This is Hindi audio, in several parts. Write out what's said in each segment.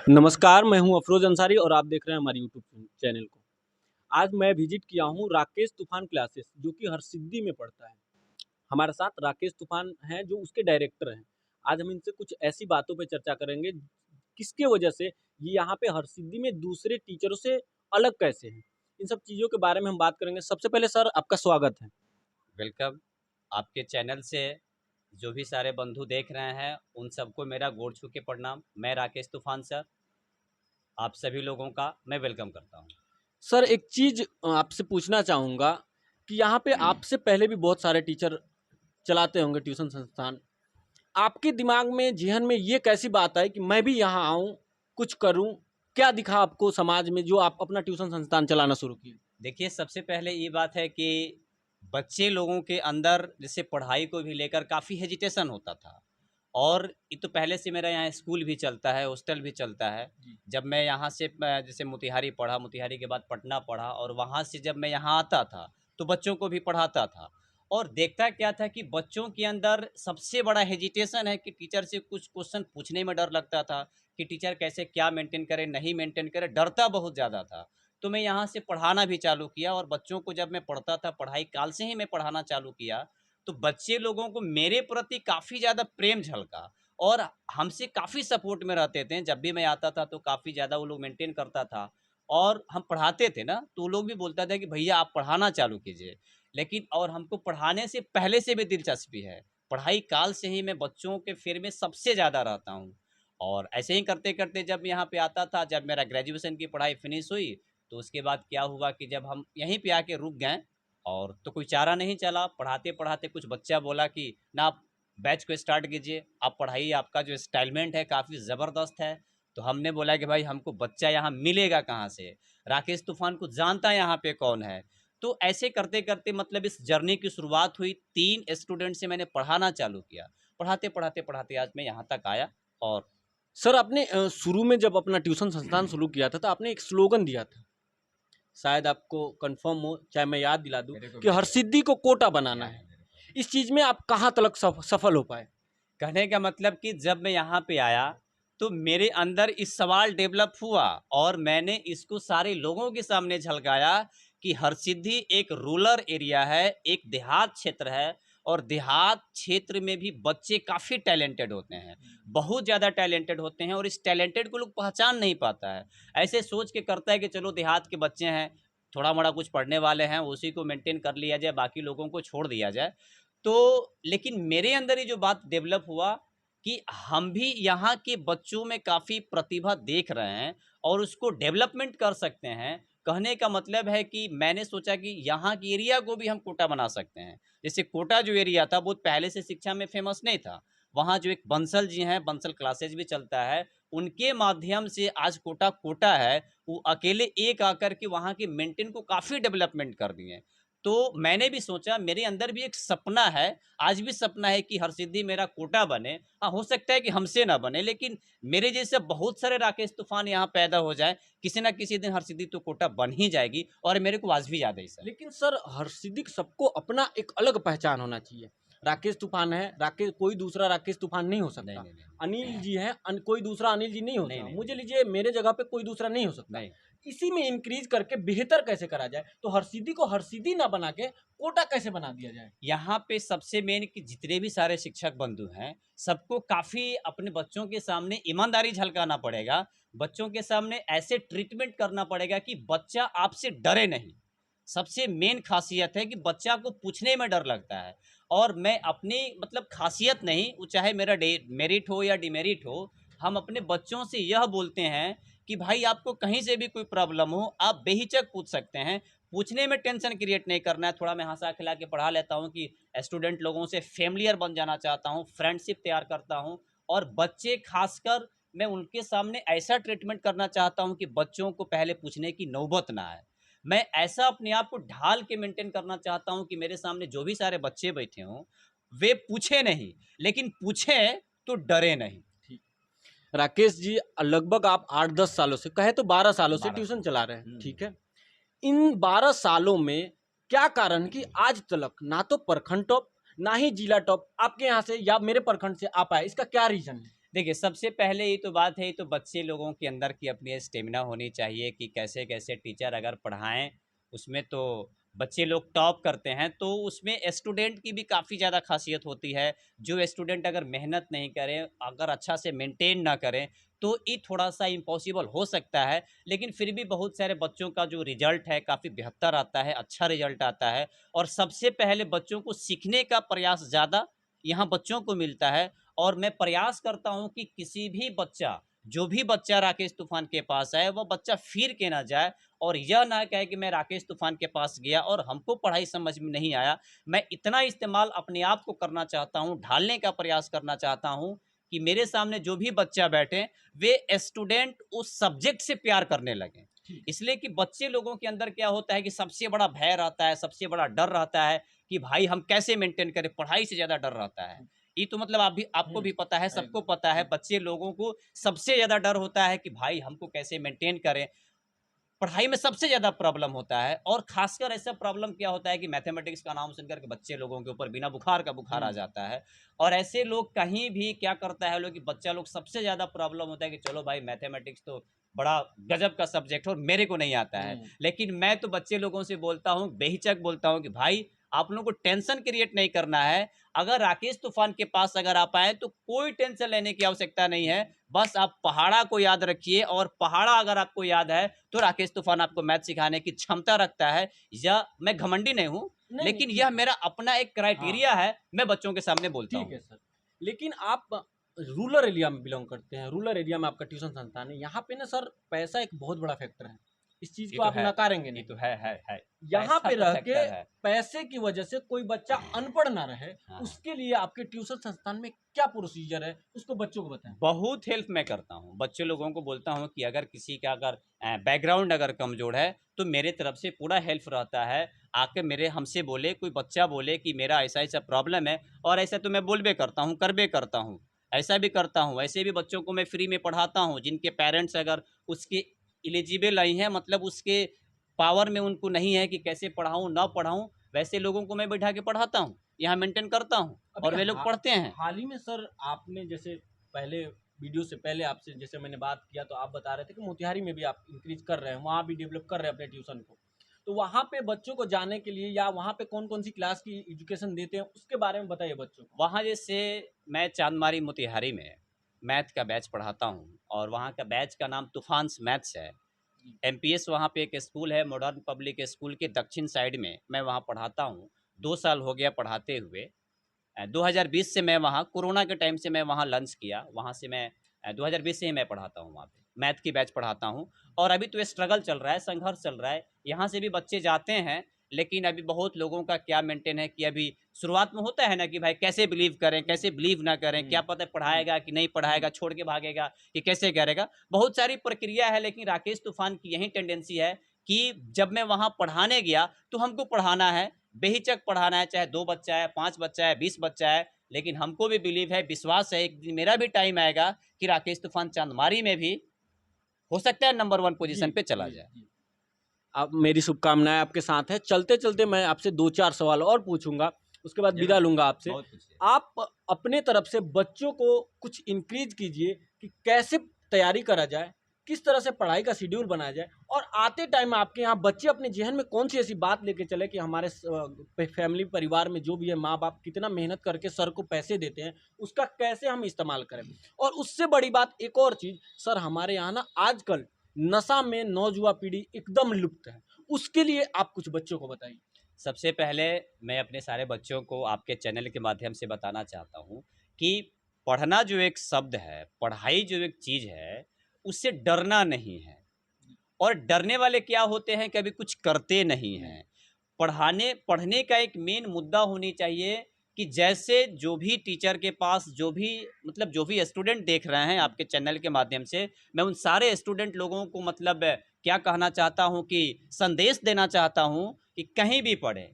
नमस्कार, मैं हूं अफरोज अंसारी और आप देख रहे हैं हमारे यूट्यूब चैनल को। आज मैं विजिट किया हूं राकेश तूफान क्लासेस जो कि हरसिद्धि में पढ़ता है। हमारे साथ राकेश तूफान हैं जो उसके डायरेक्टर हैं। आज हम इनसे कुछ ऐसी बातों पे चर्चा करेंगे किसके वजह से ये यहाँ पे हरसिद्धि में दूसरे टीचरों से अलग कैसे हैं। इन सब चीज़ों के बारे में हम बात करेंगे। सबसे पहले सर आपका स्वागत है। वेलकम। आपके चैनल से जो भी सारे बंधु देख रहे हैं उन सबको मेरा गोड़ छू के प्रणाम। मैं राकेश तूफान सर, आप सभी लोगों का मैं वेलकम करता हूं। सर एक चीज़ आपसे पूछना चाहूँगा कि यहाँ पे आपसे पहले भी बहुत सारे टीचर चलाते होंगे ट्यूशन संस्थान। आपके दिमाग में, ज़हन में ये कैसी बात आई कि मैं भी यहाँ आऊँ, कुछ करूँ? क्या दिखा आपको समाज में जो आप अपना ट्यूशन संस्थान चलाना शुरू किए? देखिए, सबसे पहले ये बात है कि बच्चे लोगों के अंदर जैसे पढ़ाई को भी लेकर काफ़ी हेजिटेशन होता था। और ये तो पहले से मेरा यहाँ स्कूल भी चलता है, हॉस्टल भी चलता है। जब मैं यहाँ से जैसे मोतिहारी पढ़ा, मोतिहारी के बाद पटना पढ़ा और वहाँ से जब मैं यहाँ आता था तो बच्चों को भी पढ़ाता था। और देखता क्या था कि बच्चों के अंदर सबसे बड़ा हेजिटेशन है कि टीचर से कुछ क्वेश्चन पूछने में डर लगता था कि टीचर कैसे क्या मेंटेन करे, नहीं मेंटेन करे, डरता बहुत ज़्यादा था। तो मैं यहाँ से पढ़ाना भी चालू किया और बच्चों को जब मैं पढ़ता था, पढ़ाई काल से ही मैं पढ़ाना चालू किया, तो बच्चे लोगों को मेरे प्रति काफ़ी ज़्यादा प्रेम झलका और हमसे काफ़ी सपोर्ट में रहते थे। जब भी मैं आता था तो काफ़ी ज़्यादा वो लोग मेंटेन करता था और हम पढ़ाते थे ना, तो वो लोग भी बोलता था कि भैया आप पढ़ाना चालू कीजिए। लेकिन और हमको पढ़ाने से पहले से भी दिलचस्पी है। पढ़ाई काल से ही मैं बच्चों के फेर में सबसे ज़्यादा रहता हूँ। और ऐसे ही करते-करते जब यहाँ पे आता था, जब मेरा ग्रेजुएशन की पढ़ाई फिनिश हुई, तो उसके बाद क्या हुआ कि जब हम यहीं पे आके रुक गए और तो कोई चारा नहीं चला। पढ़ाते-पढ़ाते कुछ बच्चा बोला कि ना आप बैच को स्टार्ट कीजिए, आप पढ़ाइए, आपका जो स्टाइलमेंट है काफ़ी ज़बरदस्त है। तो हमने बोला कि भाई हमको बच्चा यहाँ मिलेगा कहाँ से? राकेश तूफ़ान को जानता यहाँ पे कौन है? तो ऐसे करते-करते मतलब इस जर्नी की शुरुआत हुई। 3 स्टूडेंट से मैंने पढ़ाना चालू किया। पढ़ाते-पढ़ाते आज मैं यहाँ तक आया। और सर आपने शुरू में जब अपना ट्यूशन संस्थान शुरू किया था तो आपने एक स्लोगन दिया था। शायद आपको कन्फर्म हो, चाहे मैं याद दिला दूँ कि हरसिद्धि को कोटा बनाना है। इस चीज़ में आप कहाँ तलक सफल हो पाए? कहने का मतलब कि जब मैं यहाँ पे आया तो मेरे अंदर इस सवाल डेवलप हुआ और मैंने इसको सारे लोगों के सामने झलकाया कि हरसिद्धि एक रूरल एरिया है, एक देहात क्षेत्र है और देहात क्षेत्र में भी बच्चे काफ़ी टैलेंटेड होते हैं, बहुत ज़्यादा टैलेंटेड होते हैं और इस टैलेंटेड को लोग पहचान नहीं पाता है। ऐसे सोच के करता है कि चलो देहात के बच्चे हैं, थोड़ा मोड़ा कुछ पढ़ने वाले हैं, उसी को मेंटेन कर लिया जाए, बाकी लोगों को छोड़ दिया जाए। तो लेकिन मेरे अंदर ये जो बात डेवलप हुआ कि हम भी यहाँ के बच्चों में काफ़ी प्रतिभा देख रहे हैं और उसको डेवलपमेंट कर सकते हैं। कहने का मतलब है कि मैंने सोचा कि यहाँ की एरिया को भी हम कोटा बना सकते हैं। जैसे कोटा जो एरिया था बहुत पहले से शिक्षा में फेमस नहीं था। वहाँ जो एक बंसल जी हैं, बंसल क्लासेज भी चलता है, उनके माध्यम से आज कोटा कोटा है। वो अकेले एक आकर के वहाँ के मेंटेन को काफ़ी डेवलपमेंट कर दिए। तो मैंने भी सोचा मेरे अंदर भी एक सपना है, आज भी सपना है कि हरसिद्धि मेरा कोटा बने। हाँ, हो सकता है कि हमसे ना बने, लेकिन मेरे जैसे बहुत सारे राकेश तूफ़ान यहाँ पैदा हो जाएँ, किसी न किसी दिन हरसिद्धि तो कोटा बन ही जाएगी और मेरे को आज भी याद है ये सब। लेकिन सर हरसिद्धि सबको अपना एक अलग पहचान होना चाहिए। राकेश तूफान है, राकेश कोई दूसरा राकेश तूफान नहीं हो नहीं, सकता। नहीं, नहीं। अनिल जी हैं, कोई दूसरा अनिल जी नहीं नहीं, होता। नहीं, मुझे नहीं। लीजिए मेरे जगह पे कोई दूसरा नहीं हो सकता। नहीं। इसी में इंक्रीज करके बेहतर कैसे करा जाए? तो हरसिद्धि को हरसिद्धि ना बना के कोटा कैसे बना दिया जाए? यहाँ पे सबसे मेन कि जितने भी सारे शिक्षक बंधु हैं, सबको काफ़ी अपने बच्चों के सामने ईमानदारी झलकाना पड़ेगा। बच्चों के सामने ऐसे ट्रीटमेंट करना पड़ेगा कि बच्चा आपसे डरे नहीं। सबसे मेन ख़ासियत है कि बच्चा को पूछने में डर लगता है और मैं अपनी मतलब ख़ासियत नहीं, वो चाहे मेरा डे मेरिट हो या डिमेरिट हो, हम अपने बच्चों से यह बोलते हैं कि भाई आपको कहीं से भी कोई प्रॉब्लम हो, आप बेहिचक पूछ सकते हैं। पूछने में टेंशन क्रिएट नहीं करना है। थोड़ा मैं हँसा-खिला के पढ़ा लेता हूँ कि स्टूडेंट लोगों से फ़ैमिलियर बन जाना चाहता हूँ, फ्रेंडशिप तैयार करता हूँ और बच्चे ख़ासकर मैं उनके सामने ऐसा ट्रीटमेंट करना चाहता हूँ कि बच्चों को पहले पूछने की नौबत ना आए। मैं ऐसा अपने आप को ढाल के मेंटेन करना चाहता हूँ कि मेरे सामने जो भी सारे बच्चे बैठे हों, वे पूछें नहीं, लेकिन पूछें तो डरे नहीं। ठीक। राकेश जी लगभग आप 8-10 सालों से, कहे तो 12 सालों से 12 ट्यूशन साल। चला रहे हैं, हुँ, ठीक है? इन 12 सालों में क्या कारण कि आज तलक ना तो प्रखंड टॉप, ना ही जिला टॉप आपके यहाँ से या मेरे प्रखंड से आ पाए? इसका क्या रीज़न है? देखिए, सबसे पहले ये तो बात है, ये तो बच्चे लोगों के अंदर की अपनी स्टेमिना होनी चाहिए कि कैसे-कैसे टीचर अगर पढ़ाएँ, उसमें तो बच्चे लोग टॉप करते हैं, तो उसमें स्टूडेंट की भी काफ़ी ज़्यादा ख़ासियत होती है। जो स्टूडेंट अगर मेहनत नहीं करे, अगर अच्छा से मेंटेन ना करें, तो ये थोड़ा-सा इम्पॉसिबल हो सकता है। लेकिन फिर भी बहुत सारे बच्चों का जो रिज़ल्ट है, काफ़ी बेहतर आता है, अच्छा रिज़ल्ट आता है और सबसे पहले बच्चों को सीखने का प्रयास ज़्यादा यहाँ बच्चों को मिलता है। और मैं प्रयास करता हूँ कि किसी भी बच्चा, जो भी बच्चा राकेश तूफ़ान के पास आए, वो बच्चा फिर के ना जाए और यह ना कहे कि मैं राकेश तूफ़ान के पास गया और हमको पढ़ाई समझ में नहीं आया। मैं इतना इस्तेमाल अपने आप को करना चाहता हूँ, ढालने का प्रयास करना चाहता हूँ कि मेरे सामने जो भी बच्चा बैठे, वे स्टूडेंट उस सब्जेक्ट से प्यार करने लगें। ठीक है। इसलिए कि बच्चे लोगों के अंदर क्या होता है कि सबसे बड़ा भय रहता है, सबसे बड़ा डर रहता है कि भाई हम कैसे मेंटेन करें, पढ़ाई से ज़्यादा डर रहता है। ये तो मतलब आप भी आपको हुँ, भी पता है, सबको पता है, जी, बच्चे लोगों को सबसे ज़्यादा डर होता है कि भाई हमको कैसे मेंटेन करें। पढ़ाई में सबसे ज़्यादा प्रॉब्लम होता है और ख़ासकर ऐसा प्रॉब्लम क्या होता है कि मैथमेटिक्स का नाम सुनकर के बच्चे लोगों के ऊपर बिना बुखार का बुखार आ हुँ, जाता है। और ऐसे लोग कहीं भी क्या करता है लोग कि बच्चा लोग सबसे ज़्यादा प्रॉब्लम होता है कि चलो भाई मैथमेटिक्स तो बड़ा गज़ब का सब्जेक्ट है और मेरे को नहीं आता है। हुँ, लेकिन मैं तो बच्चे लोगों से बोलता हूँ, बेहिचक बोलता हूँ कि भाई आप लोगों को टेंशन क्रिएट नहीं करना है। अगर राकेश तूफ़ान के पास अगर आप आएँ तो कोई टेंशन लेने की आवश्यकता नहीं है। बस आप पहाड़ा को याद रखिए और पहाड़ा अगर आपको याद है तो राकेश तूफ़ान आपको मैथ सिखाने की क्षमता रखता है। यह मैं घमंडी नहीं हूँ, नहीं, नहीं, लेकिन ठीक यह है। मेरा अपना एक हाँ, क्राइटेरिया है, मैं बच्चों के सामने बोलता ठीक है हूँ। सर। लेकिन आप रूरल एरिया में बिलॉन्ग करते हैं, रूरल एरिया में आपका ट्यूशन संस्थान है, यहाँ पे ना सर पैसा एक बहुत बड़ा फैक्टर है। इस चीज़ ये को तो आप है, नकारेंगे ये नहीं। तो है। यहाँ पैसा पे तो रह के फैक्टर है। पैसे की वजह से कोई बच्चा अनपढ़ ना रहे, हाँ, हाँ। उसके लिए आपके ट्यूशन संस्थान में क्या प्रोसीजर है, उसको बच्चों को बताएँ? बहुत हेल्प मैं करता हूँ। बच्चे लोगों को बोलता हूँ कि अगर किसी का अगर बैकग्राउंड अगर कमज़ोर है, तो मेरे तरफ से पूरा हेल्प रहता है। आके मेरे हमसे बोले, कोई बच्चा बोले कि मेरा ऐसा-ऐसा प्रॉब्लम है और ऐसा तो मैं बोलबे करता हूँ, करबे करता हूँ। ऐसा भी करता हूँ, ऐसे भी बच्चों को मैं फ्री में पढ़ाता हूँ, जिनके पेरेंट्स अगर उसके एलिजिबल नहीं हैं, मतलब उसके पावर में उनको नहीं है कि कैसे पढ़ाऊँ, ना पढ़ाऊँ, वैसे लोगों को मैं बैठा के पढ़ाता हूँ। यहाँ मेंटेन करता हूँ अभी और वे लोग पढ़ते हैं। हाल ही में सर आपने जैसे पहले वीडियो से पहले आपसे जैसे मैंने बात किया तो आप बता रहे थे कि मोतिहारी में भी आप इंक्रीज कर रहे हैं, वहाँ भी डेवलप कर रहे हैं अपने ट्यूशन को। तो वहाँ पे बच्चों को जाने के लिए या वहाँ पे कौन-कौन सी क्लास की एजुकेशन देते हैं, उसके बारे में बताइए बच्चों को? वहाँ जैसे मैं चांदमारी मोतिहारी में मैथ का बैच पढ़ाता हूँ और वहाँ का बैच का नाम तूफ़ान्स मैथ्स है। जी, एमपीएस वहाँ पे एक स्कूल है, मॉडर्न पब्लिक स्कूल के दक्षिण साइड में मैं वहाँ पढ़ाता हूँ। 2 साल हो गया पढ़ाते हुए। 2020 से मैं वहाँ कोरोना के टाइम से मैं वहाँ लंच किया। वहाँ से मैं 2020 से ही मैं पढ़ाता हूँ वहाँ पे। मैथ की बैच पढ़ाता हूँ और अभी तो ये स्ट्रगल चल रहा है, संघर्ष चल रहा है। यहाँ से भी बच्चे जाते हैं, लेकिन अभी बहुत लोगों का क्या मेंटेन है कि अभी शुरुआत में होता है ना कि भाई कैसे बिलीव करें, हुँ, कैसे बिलीव ना करें, क्या हुँ, पता हुँ, पढ़ाएगा कि नहीं हुँ, पढ़ाएगा, छोड़ के भागेगा कि कैसे करेगा। बहुत सारी प्रक्रिया है, लेकिन राकेश तूफ़ान की यही टेंडेंसी है कि जब मैं वहाँ पढ़ाने गया, तो हमको पढ़ाना है, बेहिचक पढ़ाना है, चाहे 2 बच्चा है, 5 बच्चा है, 20 बच्चा है। लेकिन हमको भी बिलीव है, विश्वास है, एक दिन मेरा भी टाइम आएगा कि राकेश तूफ़ान चांदमारी में भी हो सकता है नंबर 1 जी, पोज़ीशन पे चला जी, जाए। जी। अब मेरी शुभकामनाएँ आपके साथ हैं। चलते-चलते मैं आपसे 2-4 सवाल और पूछूँगा, उसके बाद विदा ज़रूर, लूँगा आपसे। बहुत कुछ है। आप अपने तरफ से बच्चों को कुछ इंक्रीज़ कीजिए कि कैसे तैयारी करा जाए, किस तरह से पढ़ाई का शेड्यूल बनाया जाए और आते टाइम आपके यहाँ बच्चे अपने ज़हन में कौन-सी ऐसी बात लेके चले कि हमारे फैमिली परिवार में जो भी है माँ-बाप कितना मेहनत करके सर को पैसे देते हैं, उसका कैसे हम इस्तेमाल करें? और उससे बड़ी बात एक और चीज़, सर हमारे यहाँ ना आजकल नशा में नौजुवा पीढ़ी एकदम लुप्त है। उसके लिए आप कुछ बच्चों को बताइए। सबसे पहले मैं अपने सारे बच्चों को आपके चैनल के माध्यम से बताना चाहता हूँ कि पढ़ना जो एक शब्द है, पढ़ाई जो एक चीज़ है, उससे डरना नहीं है। और डरने वाले क्या होते हैं, कभी कुछ करते नहीं हुँ, हैं। पढ़ने का एक मेन मुद्दा होनी चाहिए कि जैसे जो भी टीचर के पास जो भी मतलब जो भी स्टूडेंट देख रहे हैं हुँ, आपके चैनल के माध्यम से, मैं उन सारे स्टूडेंट लोगों को मतलब क्या कहना चाहता हूँ कि संदेश देना चाहता हूँ कि कहीं भी पढ़ें,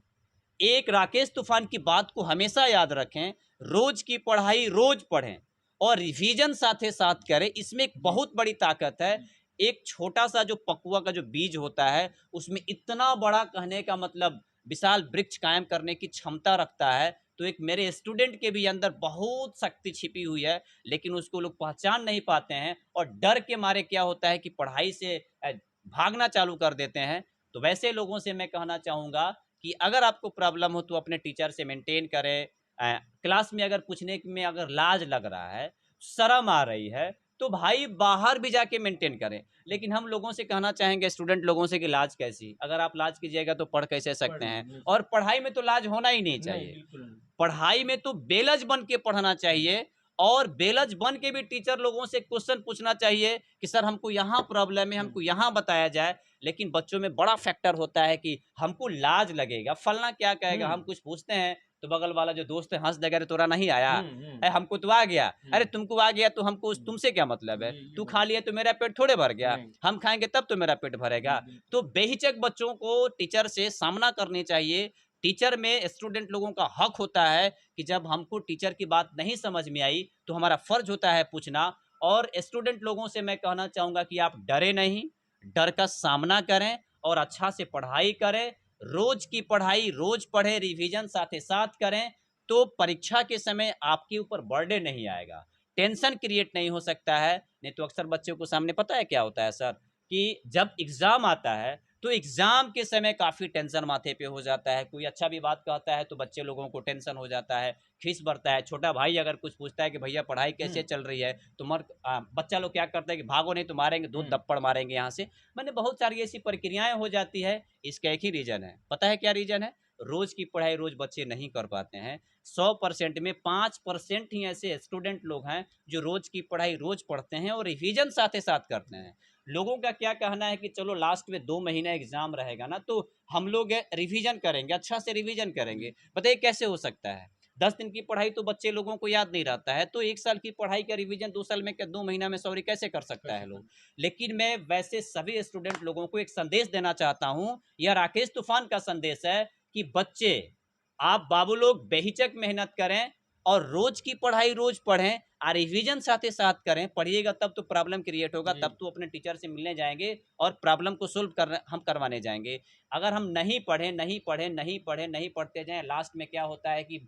एक राकेश तूफ़ान की बात को हमेशा याद रखें, रोज़ की पढ़ाई रोज़ पढ़ें और रिवीजन साथ-साथ करें, इसमें एक जी, बहुत बड़ी ताकत है। जी, एक छोटा-सा जो पकुआ का जो बीज होता है, उसमें इतना बड़ा कहने का मतलब विशाल वृक्ष कायम करने की क्षमता रखता है। तो एक मेरे स्टूडेंट के भी अंदर बहुत शक्ति छिपी हुई है, लेकिन उसको लोग पहचान नहीं पाते हैं और डर के मारे क्या होता है कि पढ़ाई से भागना चालू कर देते हैं। तो वैसे लोगों से मैं कहना चाहूँगा कि अगर आपको प्रॉब्लम हो तो अपने टीचर से मेंटेन करें। क्लास में अगर पूछने में अगर लाज लग रहा है, शर्म आ रही है, तो भाई बाहर भी जाके मेंटेन करें। लेकिन हम लोगों से कहना चाहेंगे, स्टूडेंट लोगों से, कि लाज कैसी? अगर आप लाज कीजिएगा तो पढ़ कैसे सकते हैं? और पढ़ाई में तो लाज होना ही नहीं चाहिए। बिल्कुल नहीं। पढ़ाई में तो बेलज बन के पढ़ना चाहिए और बेलज बन के भी टीचर लोगों से क्वेश्चन पूछना चाहिए कि सर हमको यहाँ प्रॉब्लम है, हमको यहाँ बताया जाए। लेकिन बच्चों में बड़ा फैक्टर होता है कि हमको लाज लगेगा, फलना क्या कहेगा। हम कुछ पूछते हैं तो बगल वाला जो दोस्त है हंस देगा, अरे तोरा नहीं आया, अरे हमको तो आ गया, अरे तुमको आ गया तो हमको तुमसे क्या मतलब है, तू खा लिया तो मेरा पेट थोड़े भर गया, हम खाएंगे तब तो मेरा पेट भरेगा। तो बेहिचक बच्चों को टीचर से सामना करनी चाहिए। टीचर में स्टूडेंट लोगों का हक होता है कि जब हमको टीचर की बात नहीं समझ में आई तो हमारा फर्ज होता है पूछना। और स्टूडेंट लोगों से मैं कहना चाहूँगा कि आप डरे नहीं, डर का सामना करें और अच्छा से पढ़ाई करें। रोज की पढ़ाई रोज पढ़ें, रिवीजन साथ साथ करें, तो परीक्षा के समय आपके ऊपर बर्डन नहीं आएगा, टेंशन क्रिएट नहीं हो सकता है। नहीं तो अक्सर बच्चों को सामने पता है क्या होता है सर, कि जब एग्ज़ाम आता है तो एग्ज़ाम के समय काफ़ी टेंशन माथे पे हो जाता है। कोई अच्छा भी बात कहता है तो बच्चे लोगों को टेंशन हो जाता है, खीस बढ़ता है। छोटा भाई अगर कुछ पूछता है कि भैया पढ़ाई कैसे चल रही है, तो बच्चा लोग क्या करता है कि भागो नहीं तो मारेंगे, 2 थप्पड़ मारेंगे यहाँ से। मैंने बहुत सारी ऐसी प्रक्रियाएँ हो जाती है। इसका एक ही रीज़न है, पता है क्या रीज़न है? रोज़ की पढ़ाई रोज़ बच्चे नहीं कर पाते हैं। 100% में 5% ही ऐसे स्टूडेंट लोग हैं जो रोज़ की पढ़ाई रोज़ पढ़ते हैं और रिवीजन साथ साथ करते हैं। लोगों का क्या कहना है कि चलो लास्ट में 2 महीना एग्जाम रहेगा ना, तो हम लोग रिवीजन करेंगे, अच्छा से रिवीजन करेंगे। बताइए कैसे हो सकता है? 10 दिन की पढ़ाई तो बच्चे लोगों को याद नहीं रहता है, तो 1 साल की पढ़ाई का रिवीजन 2 साल में, क्या 2 महीना में सॉरी कैसे कर सकता है लोग? लेकिन मैं वैसे सभी स्टूडेंट लोगों को एक संदेश देना चाहता हूँ, यह राकेश तूफान का संदेश है कि बच्चे, आप बाबू लोग बेहिचक मेहनत करें और रोज की पढ़ाई रोज पढ़ें और रिवीजन साथ ही साथ करें। पढ़िएगा तब तो प्रॉब्लम क्रिएट होगा, तब तो अपने टीचर से मिलने जाएंगे और प्रॉब्लम को सोल्व कर हम करवाने जाएंगे। अगर हम नहीं पढ़ें नहीं पढ़ें नहीं पढ़ें नहीं पढ़ते जाएं, लास्ट में क्या होता है कि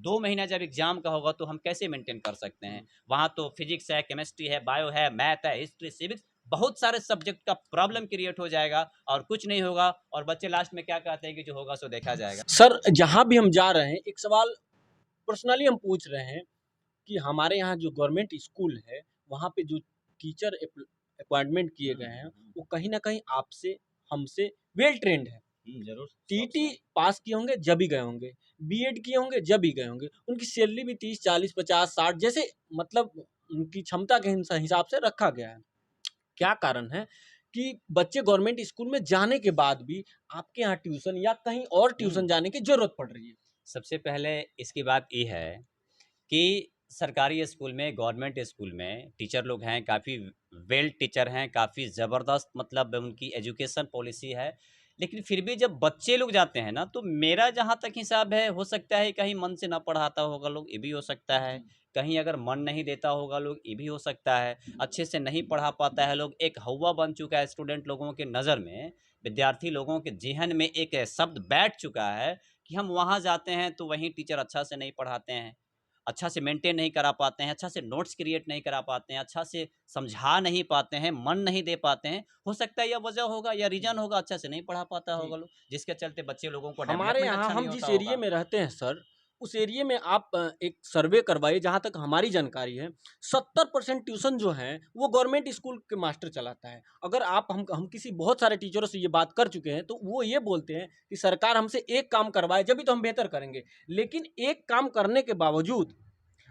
2 महीना जब एग्जाम का होगा तो हम कैसे मेंटेन कर सकते हैं? वहाँ तो फिजिक्स है, केमिस्ट्री है, बायो है, मैथ है, हिस्ट्री, सिविक्स, बहुत सारे सब्जेक्ट का प्रॉब्लम क्रिएट हो जाएगा और कुछ नहीं होगा। और बच्चे लास्ट में क्या कहते हैं कि जो होगा सो देखा जाएगा। सर जहाँ भी हम जा रहे हैं एक सवाल पर्सनली हम पूछ रहे हैं कि हमारे यहाँ जो गवर्नमेंट स्कूल है वहाँ पे जो टीचर अपॉइंटमेंट किए गए हैं वो कहीं ना कहीं आपसे हमसे वेल ट्रेंड है। जरूर। टीटी पास किए होंगे जब ही गए होंगे, बीएड किए होंगे जब ही गए होंगे, उनकी सैलरी भी 30 40 50 60 जैसे मतलब उनकी क्षमता के हिसाब से रखा गया है। क्या कारण है कि बच्चे गवर्नमेंट स्कूल में जाने के बाद भी आपके यहाँ ट्यूशन या कहीं और ट्यूशन जाने की जरूरत पड़ रही है? सबसे पहले इसकी बात ये है कि सरकारी स्कूल में, गवर्नमेंट स्कूल में टीचर लोग हैं, काफ़ी वेल टीचर हैं, काफ़ी ज़बरदस्त मतलब उनकी एजुकेशन पॉलिसी है। लेकिन फिर भी जब बच्चे लोग जाते हैं ना, तो मेरा जहाँ तक हिसाब है, हो सकता है कहीं मन से ना पढ़ाता होगा लोग, ये भी हो सकता है। कहीं अगर मन नहीं देता होगा लोग, ये भी हो सकता है। अच्छे से नहीं पढ़ा पाता है लोग, एक हौवा बन चुका है स्टूडेंट लोगों के नज़र में, विद्यार्थी लोगों के ज़हन में एक शब्द बैठ चुका है कि हम वहाँ जाते हैं तो वहीं टीचर अच्छा से नहीं पढ़ाते हैं, अच्छा से मेंटेन नहीं करा पाते हैं, अच्छा से नोट्स क्रिएट नहीं करा पाते हैं, अच्छा से समझा नहीं पाते हैं, मन नहीं दे पाते हैं। हो सकता है यह वजह होगा या रीज़न होगा, अच्छा से नहीं पढ़ा पाता होगा लोग, जिसके चलते बच्चे लोगों को हमारे डेवलपमेंट यहाँ अच्छा नहीं हम होता जिस एरिया होगा। में रहते हैं सर, उस एरिया में आप एक सर्वे करवाइए, जहाँ तक हमारी जानकारी है 70% ट्यूशन जो है वो गवर्नमेंट स्कूल के मास्टर चलाता है। अगर आप हम किसी बहुत सारे टीचरों से ये बात कर चुके हैं तो वो ये बोलते हैं कि सरकार हमसे एक काम करवाए जब भी तो हम बेहतर करेंगे। लेकिन एक काम करने के बावजूद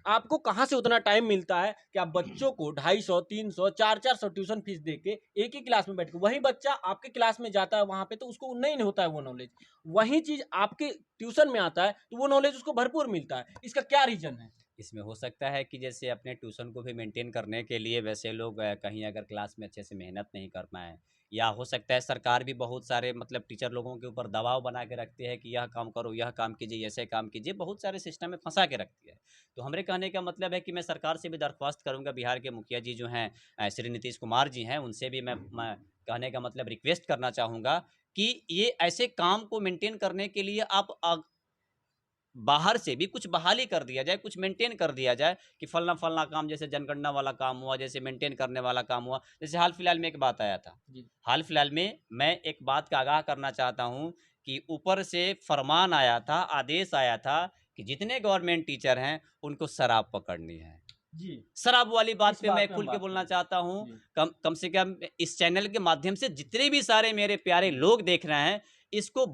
आपको कहाँ से उतना टाइम मिलता है कि आप बच्चों को 250 300 400 ट्यूशन फीस दे के एक ही क्लास में बैठ के, वही बच्चा आपके क्लास में जाता है वहां पे तो उसको नहीं होता है वो नॉलेज, वही चीज आपके ट्यूशन में आता है तो वो नॉलेज उसको भरपूर मिलता है। इसका क्या रीजन है? इसमें हो सकता है कि जैसे अपने ट्यूशन को भी मेंटेन करने के लिए वैसे लोग कहीं अगर क्लास में अच्छे से मेहनत नहीं कर पाएँ, या हो सकता है सरकार भी बहुत सारे मतलब टीचर लोगों के ऊपर दबाव बना के रखती है कि यह काम करो, यह काम कीजिए, ऐसे काम कीजिए, बहुत सारे सिस्टम में फंसा के रखती है। तो हमारे कहने का मतलब है कि मैं सरकार से भी दरख्वास्त करूँगा, बिहार के मुखिया जी जो हैं श्री नीतीश कुमार जी हैं, उनसे भी मैं कहने का मतलब रिक्वेस्ट करना चाहूँगा कि ये ऐसे काम को मेंटेन करने के लिए आप बाहर से भी कुछ बहाली कर दिया जाए, कुछ मेंटेन कर दिया जाए कि फलना फलना काम, जैसे जनगणना वाला काम हुआ, जैसे मेंटेन करने वाला काम हुआ। जैसे हाल फिलहाल में एक बात आया था, जी। हाल फिलहाल में मैं एक बात का आगाह करना चाहता हूँ कि ऊपर से फरमान आया था, आदेश आया था कि जितने गवर्नमेंट टीचर हैं उनको शराब पकड़नी है। जी। शराब वाली बात इस पे बात मैं पे हम खुल के बात बोलना करेंगे। चाहता हूँ। जी। कम कम से कम इस चैनल के माध्यम से जितने भी सारे मेरे प्यारे लोग देख रहे हैं, इसको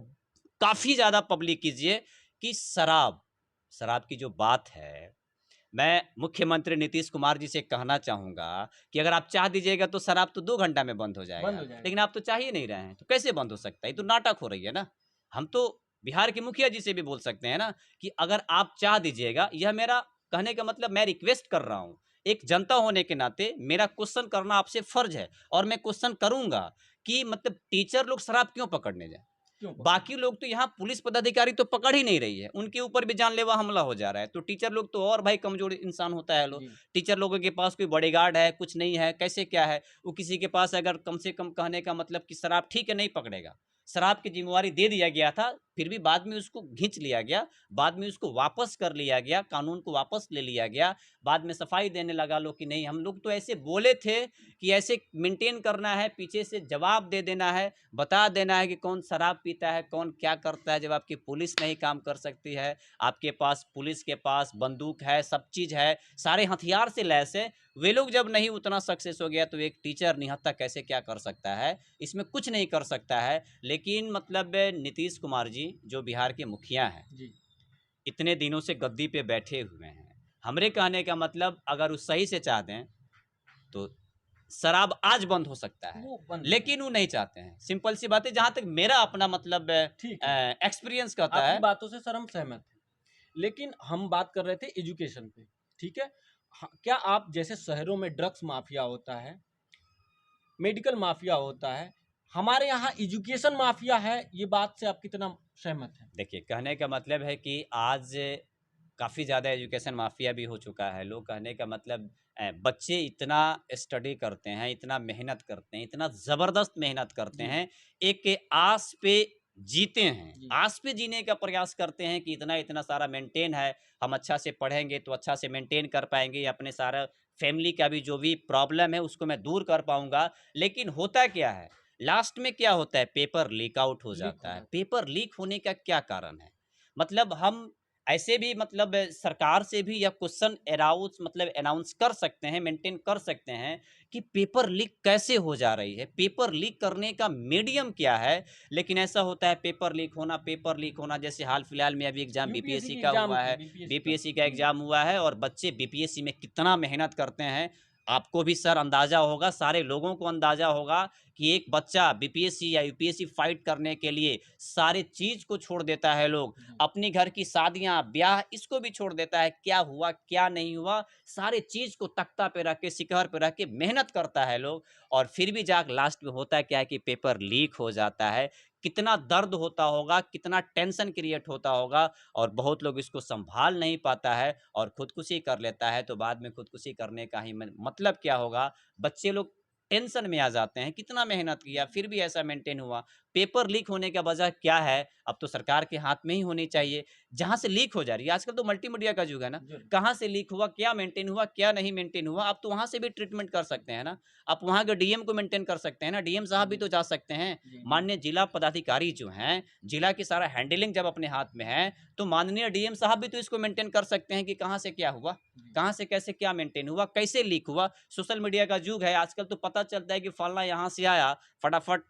काफ़ी ज़्यादा पब्लिक कीजिए कि शराब शराब की जो बात है, मैं मुख्यमंत्री नीतीश कुमार जी से कहना चाहूँगा कि अगर आप चाह दीजिएगा तो शराब तो 2 घंटा में बंद हो बंद जाएगा, हो जाएगा। लेकिन आप तो चाह ही नहीं रहे हैं, तो कैसे बंद हो सकता है? ये तो नाटक हो रही है ना। हम तो बिहार के मुखिया जी से भी बोल सकते हैं ना कि अगर आप चाह दीजिएगा, यह मेरा कहने का मतलब, मैं रिक्वेस्ट कर रहा हूँ। एक जनता होने के नाते मेरा क्वेश्चन करना आपसे फ़र्ज़ है और मैं क्वेश्चन करूँगा कि मतलब टीचर लोग शराब क्यों पकड़ने जाएँ? क्यों पकड़े? बाकी लोग तो यहाँ पुलिस पदाधिकारी तो पकड़ ही नहीं रही है, उनके ऊपर भी जानलेवा हमला हो जा रहा है, तो टीचर लोग तो और भाई कमज़ोर इंसान होता है लोग। जी। टीचर लोगों के पास कोई बॉडीगार्ड है, कुछ नहीं है, कैसे क्या है? वो किसी के पास अगर कम से कम कहने का मतलब कि शराब ठीक है, नहीं पकड़ेगा। शराब की ज़िम्मेवारी दे दिया गया था, फिर भी बाद में उसको खींच लिया गया, बाद में उसको वापस कर लिया गया, कानून को वापस ले लिया गया, बाद में सफाई देने लगा लोग कि नहीं, हम लोग तो ऐसे बोले थे कि ऐसे मेंटेन करना है, पीछे से जवाब दे देना है, बता देना है कि कौन शराब पीता है, कौन क्या करता है। जब आपकी पुलिस नहीं काम कर सकती है, आपके पास पुलिस के पास बंदूक है, सब चीज़ है, सारे हथियार से लैस है, वे लोग जब नहीं उतना सक्सेस हो गया तो एक टीचर निहत्था कैसे क्या कर सकता है? इसमें कुछ नहीं कर सकता है। लेकिन मतलब नीतीश कुमार जी जो बिहार के मुखिया हैं, जी। इतने दिनों से गद्दी पे बैठे हुए हैं। हमरे कहने का मतलब अगर वो सही से चाह दें तो शराब आज बंद हो सकता है, वो बंद हो जाएगा। लेकिन वो नहीं चाहते हैं। सिंपल सी बात है, जहाँ तक मेरा अपना मतलब ठीक है। एक्सपीरियंस कहता आपकी है। बातों से सर हम सहमत हैं। लेकिन हम बात कर रहे थे एजुकेशन पे, ठीक है? क्या आप जैसे शहरों में ड्रग्स माफिया होता है, मेडिकल माफिया होता है, हमारे यहाँ एजुकेशन माफिया है, ये बात से आप कितना सहमत हैं? देखिए, कहने का मतलब है कि आज काफ़ी ज़्यादा एजुकेशन माफिया भी हो चुका है। लोग कहने का मतलब बच्चे इतना स्टडी करते हैं, इतना मेहनत करते हैं, इतना ज़बरदस्त मेहनत करते जी। हैं, एक आस पे जीते हैं। जी। आस पे जीने का प्रयास करते हैं कि इतना-इतना सारा मेंटेन है, हम अच्छा से पढ़ेंगे तो अच्छा से मेंटेन कर पाएँगे, अपने सारा फैमिली का भी जो भी प्रॉब्लम है उसको मैं दूर कर पाऊँगा। लेकिन होता क्या है? लास्ट में क्या होता है? पेपर लीक आउट हो लीक हो जाता है। जाता पेपर लीक होने का क्या कारण है? मतलब हम ऐसे भी मतलब सरकार से भी यह क्वेश्चन अनाउंस कर सकते हैं, मेंटेन कर सकते हैं कि पेपर लीक कैसे हो जा रही है? पेपर लीक करने का मीडियम क्या है? लेकिन ऐसा होता है पेपर लीक होना, जैसे हाल-फिलहाल में अभी एग्ज़ाम यूपीएससी बीपीएससी की का एग्जाम हुआ थी, है, बीपीएससी का। बीपीएससी का जी। एग्ज़ाम हुआ है और बच्चे बीपीएससी में कितना मेहनत करते हैं, आपको भी सर अंदाज़ा होगा, सारे लोगों को अंदाज़ा होगा कि एक बच्चा बीपीएससी या यूपीएससी फाइट करने के लिए सारे चीज़ को छोड़ देता है लोग। जी। अपने घर की शादियाँ, ब्याह इसको भी छोड़ देता है, क्या हुआ, क्या नहीं हुआ, सारे चीज़ को तख्ता पे रख के, शिकहर पे रख के मेहनत करता है लोग और फिर भी जाके लास्ट में होता क्या है कि पेपर लीक हो जाता है। कितना दर्द होता होगा, कितना टेंशन क्रिएट होता होगा और बहुत लोग इसको सँभाल नहीं पाता है और खुदकुशी कर लेता है, तो बाद में खुदकुशी करने का ही मतलब क्या होगा? बच्चे लोग टेंशन में आ जाते हैं, कितना मेहनत किया, फिर भी ऐसा मेंटेन हुआ। पेपर लीक होने का वजह क्या है? अब तो सरकार के हाथ में ही होनी चाहिए। जहाँ से लीक हो जा रही है, आजकल तो मल्टीमीडिया का युग है ना, ज़रूर। कहाँ से लीक हुआ, क्या मेंटेन हुआ, क्या नहीं मेंटेन हुआ, आप तो वहाँ से भी ट्रीटमेंट कर सकते हैं ना। आप वहाँ के डीएम को मेंटेन कर सकते हैं ना, डीएम साहब भी जी। तो जा सकते हैं। जी। जी। माननीय जिला पदाधिकारी जो हैं, जिला की सारा हैंडलिंग जब अपने हाथ में है, तो माननीय डीएम साहब भी तो इसको मेंटेन कर सकते हैं कि कहाँ से क्या हुआ, जी। कहाँ से कैसे क्या मेंटेन हुआ, कैसे लीक हुआ। सोशल मीडिया का युग है, आजकल तो पता चलता है कि फलाना यहाँ से आया, फटाफट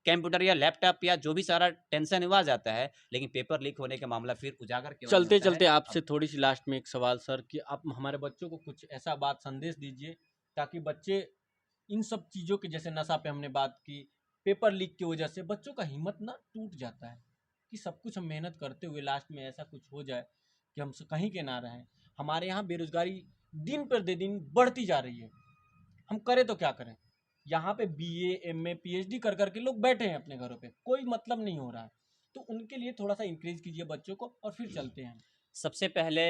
कंप्यूटर या लैपटॉप या जो भी सारा टेंशन हुआ जाता है, लेकिन पेपर लीक होने का मामला फिर उजागर क्यों नहीं होता है? चलते-चलते आपसे अब थोड़ी-सी लास्ट में एक सवाल सर कि आप हमारे बच्चों को कुछ ऐसा बात संदेश दीजिए ताकि बच्चे इन सब चीज़ों के जैसे नशा पे हमने बात की, पेपर लीक की वजह से बच्चों का हिम्मत ना टूट जाता है कि सब कुछ हम मेहनत करते हुए लास्ट में ऐसा कुछ हो जाए कि हम कहीं के ना रहें। हमारे यहाँ बेरोज़गारी दिन पर दिन बढ़ती जा रही है, हम करें तो क्या करें? यहाँ पे बीए, एमए, पीएचडी कर के लोग बैठे हैं अपने घरों पे, कोई मतलब नहीं हो रहा है। तो उनके लिए थोड़ा-सा इंकरेज कीजिए बच्चों को और फिर चलते हैं। सबसे पहले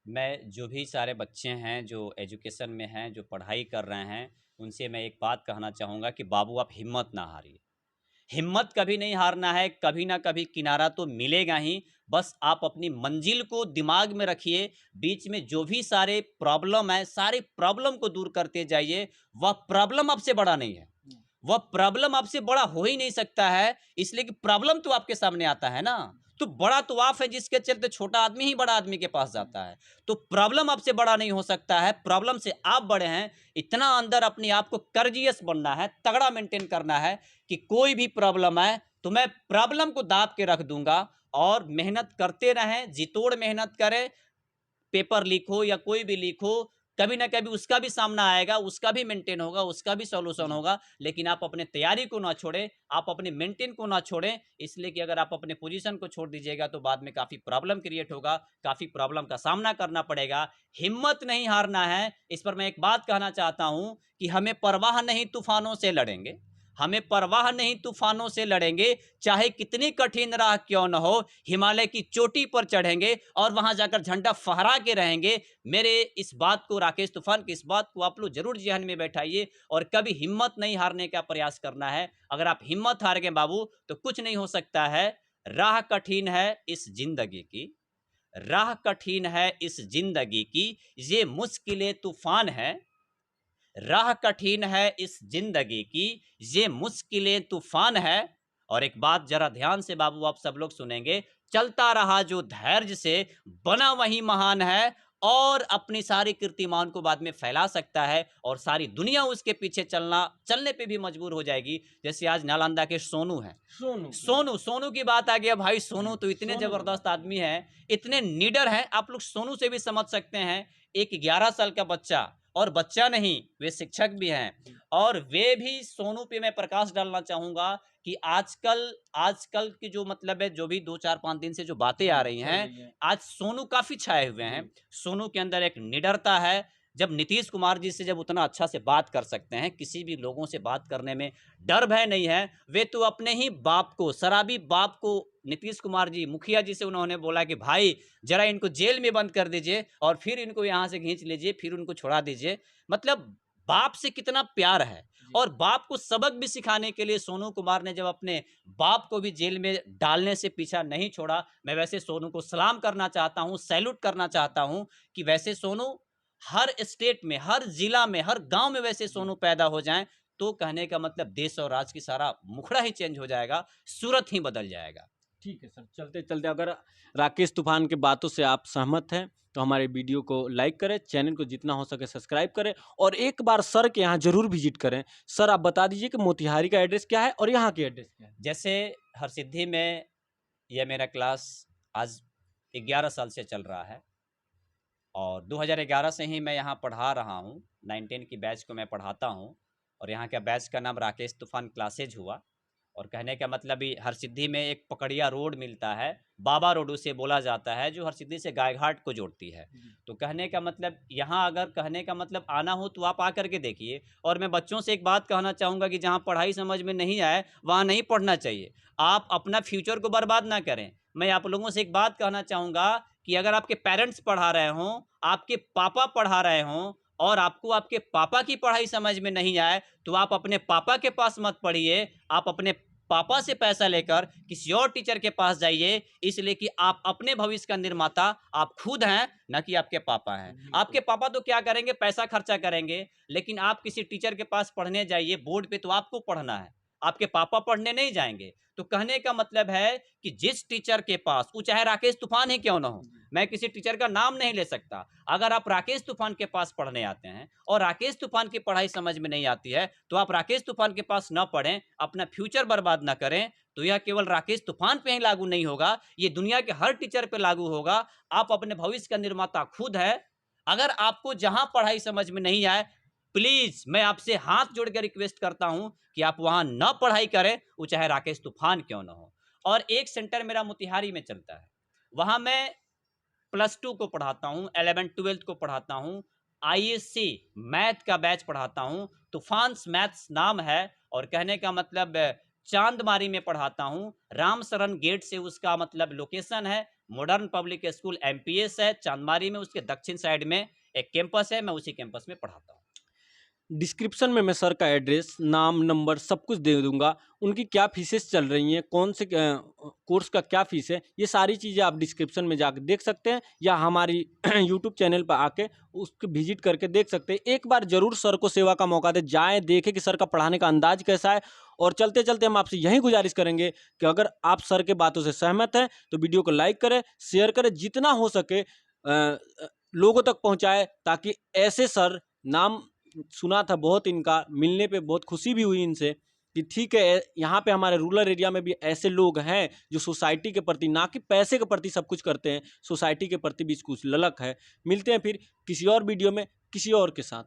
मैं जो भी सारे बच्चे हैं, जो एजुकेशन में हैं, जो पढ़ाई कर रहे हैं, उनसे मैं एक बात कहना चाहूँगा कि बाबू आप हिम्मत ना हारिए। हिम्मत कभी नहीं हारना है, कभी ना कभी किनारा तो मिलेगा ही। बस आप अपनी मंजिल को दिमाग में रखिए, बीच में जो भी सारे प्रॉब्लम है, सारे प्रॉब्लम को दूर करते जाइए। वह प्रॉब्लम आपसे बड़ा नहीं है, वह प्रॉब्लम आपसे बड़ा हो ही नहीं सकता है, इसलिए कि प्रॉब्लम तो आपके सामने आता है ना। तो बड़ा तो आप है, जिसके चलते छोटा आदमी ही बड़ा आदमी के पास जाता है। तो प्रॉब्लम आपसे बड़ा नहीं हो सकता है, प्रॉब्लम से आप बड़े हैं। इतना अंदर अपने आप को कर्जियस बनना है, तगड़ा मेंटेन करना है कि कोई भी प्रॉब्लम है तो मैं प्रॉब्लम को दाब के रख दूंगा। और मेहनत करते रहें, जितोड़ मेहनत करें। पेपर लीक हो या कोई भी लीक हो, कभी ना कभी उसका भी सामना आएगा, उसका भी मेंटेन होगा, उसका भी सॉल्यूशन होगा। लेकिन आप अपने तैयारी को ना छोड़ें, आप अपने मेंटेन को ना छोड़ें। इसलिए कि अगर आप अपने पोजीशन को छोड़ दीजिएगा तो बाद में काफ़ी प्रॉब्लम क्रिएट होगा, काफ़ी प्रॉब्लम का सामना करना पड़ेगा। हिम्मत नहीं हारना है। इस पर मैं एक बात कहना चाहता हूं कि हमें परवाह नहीं तूफानों से लड़ेंगे, हमें परवाह नहीं तूफानों से लड़ेंगे। चाहे कितनी कठिन राह क्यों न हो, हिमालय की चोटी पर चढ़ेंगे और वहां जाकर झंडा फहरा के रहेंगे। मेरे इस बात को, राकेश तूफान की इस बात को आप लोग जरूर जहन में बैठाइए और कभी हिम्मत नहीं हारने का प्रयास करना है। अगर आप हिम्मत हार गए बाबू तो कुछ नहीं हो सकता है। राह कठिन है इस जिंदगी की, राह कठिन है इस जिंदगी की, ये मुश्किलें तूफान है। राह कठिन है इस जिंदगी की, ये मुश्किलें तूफान है। और एक बात जरा ध्यान से बाबू आप सब लोग सुनेंगे, चलता रहा जो धैर्य से बना वही महान है। और अपनी सारी कीर्तिमान को बाद में फैला सकता है और सारी दुनिया उसके पीछे चलने पे भी मजबूर हो जाएगी। जैसे आज नालंदा के सोनू है, सोनू की बात आ गया भाई। सोनू तो इतने जबरदस्त आदमी है, इतने नीडर हैं। आप लोग सोनू से भी समझ सकते हैं। एक 11 साल का बच्चा, और बच्चा नहीं, वे शिक्षक भी हैं। और वे भी सोनू पे मैं प्रकाश डालना चाहूंगा कि आजकल आजकल की जो मतलब है, जो भी 2 4 5 दिन से जो बातें आ रही हैं, आज सोनू काफी छाए हुए हैं। सोनू के अंदर एक निडरता है। जब नीतीश कुमार जी से जब उतना अच्छा से बात कर सकते हैं, किसी भी लोगों से बात करने में डर भय नहीं है। वे तो अपने ही बाप को, शराबी बाप को, नीतीश कुमार जी मुखिया जी से उन्होंने बोला कि भाई जरा इनको जेल में बंद कर दीजिए और फिर इनको यहां से खींच लीजिए, फिर उनको छोड़ा दीजिए। मतलब बाप से कितना प्यार है। और बाप को सबक भी सिखाने के लिए सोनू कुमार ने जब अपने बाप को भी जेल में डालने से पीछा नहीं छोड़ा। मैं वैसे सोनू को सलाम करना चाहता हूं, सैल्यूट करना चाहता हूं कि वैसे सोनू हर स्टेट में, हर जिला में, हर गांव में वैसे सोनू पैदा हो जाएं तो कहने का मतलब देश और राज्य की सारा मुखड़ा ही चेंज हो जाएगा, सूरत ही बदल जाएगा। ठीक है सर, चलते चलते अगर राकेश तूफान के बातों से आप सहमत हैं तो हमारे वीडियो को लाइक करें, चैनल को जितना हो सके सब्सक्राइब करें और एक बार सर के यहाँ जरूर विजिट करें। सर आप बता दीजिए कि मोतिहारी का एड्रेस क्या है और यहाँ की एड्रेस क्या है। जैसे हरसिद्धि में यह मेरा क्लास आज 11 साल से चल रहा है और 2011 से ही मैं यहाँ पढ़ा रहा हूँ। 19 की बैच को मैं पढ़ाता हूँ और यहाँ का बैच का नाम राकेश तूफान क्लासेज हुआ। और कहने का मतलब ही हरसिद्धि में एक पकड़िया रोड मिलता है, बाबा रोड उसे बोला जाता है, जो हरसिद्धि से गायघाट को जोड़ती है। तो कहने का मतलब यहाँ अगर कहने का मतलब आना हो तो आप आकर के देखिए। और मैं बच्चों से एक बात कहना चाहूँगा कि जहाँ पढ़ाई समझ में नहीं आए वहाँ नहीं पढ़ना चाहिए। आप अपना फ्यूचर को बर्बाद ना करें। मैं आप लोगों से एक बात कहना चाहूँगा कि अगर आपके पेरेंट्स पढ़ा रहे हों, आपके पापा पढ़ा रहे हों और आपको आपके पापा की पढ़ाई समझ में नहीं आए तो आप अपने पापा के पास मत पढ़िए, आप अपने पापा से पैसा लेकर किसी और टीचर के पास जाइए। इसलिए कि आप अपने भविष्य का निर्माता आप खुद हैं, ना कि आपके पापा हैं। आपके पापा तो क्या करेंगे, पैसा खर्चा करेंगे, लेकिन आप किसी टीचर के पास पढ़ने जाइए बोर्ड पे तो आपको पढ़ना है, आपके पापा पढ़ने नहीं जाएंगे। तो कहने का मतलब है कि जिस टीचर के पास, वो चाहे राकेश तूफान ही क्यों ना हो, मैं किसी टीचर का नाम नहीं ले सकता, अगर आप राकेश तूफान के पास पढ़ने आते हैं और राकेश तूफान की पढ़ाई समझ में नहीं आती है तो आप राकेश तूफान के पास ना पढ़ें, अपना फ्यूचर बर्बाद ना करें। तो यह केवल राकेश तूफान पे ही लागू नहीं होगा, ये दुनिया के हर टीचर पे लागू होगा। आप अपने भविष्य का निर्माता खुद है। अगर आपको जहां पढ़ाई समझ में नहीं आए, प्लीज मैं आपसे हाथ जोड़ कर रिक्वेस्ट करता हूं कि आप वहां ना पढ़ाई करें, वो चाहे राकेश तूफान क्यों ना हो। और एक सेंटर मेरा मोतिहारी में चलता है, वहां मैं +2 को पढ़ाता हूँ, 11 12 को पढ़ाता हूँ, आईएससी मैथ का बैच पढ़ाता हूँ, तूफान्स मैथ्स नाम है। और कहने का मतलब चांदमारी में पढ़ाता हूँ, राम शरण गेट से उसका मतलब लोकेशन है। मॉडर्न पब्लिक स्कूल एमपीएस है चांदमारी में, उसके दक्षिण साइड में एक कैंपस है, मैं उसी कैंपस में पढ़ाता हूँ। डिस्क्रिप्शन में मैं सर का एड्रेस, नाम, नंबर सब कुछ दे दूंगा। उनकी क्या फीसेस चल रही हैं, कौन से कोर्स का क्या फीस है, ये सारी चीज़ें आप डिस्क्रिप्शन में जाकर देख सकते हैं, या हमारी यूट्यूब चैनल पर आके उसको विजिट करके देख सकते हैं। एक बार ज़रूर सर को सेवा का मौका दें, जाएँ देखें कि सर का पढ़ाने का अंदाज कैसा है। और चलते चलते हम आपसे यही गुजारिश करेंगे कि अगर आप सर के बातों से सहमत हैं तो वीडियो को लाइक करें, शेयर करें, जितना हो सके लोगों तक पहुँचाएँ, ताकि ऐसे सर, नाम सुना था बहुत इनका, मिलने पे बहुत खुशी भी हुई इनसे कि ठीक है, यहाँ पे हमारे रूरल एरिया में भी ऐसे लोग हैं जो सोसाइटी के प्रति, ना कि पैसे के प्रति सब कुछ करते हैं, सोसाइटी के प्रति भी कुछ ललक है। मिलते हैं फिर किसी और वीडियो में किसी और के साथ।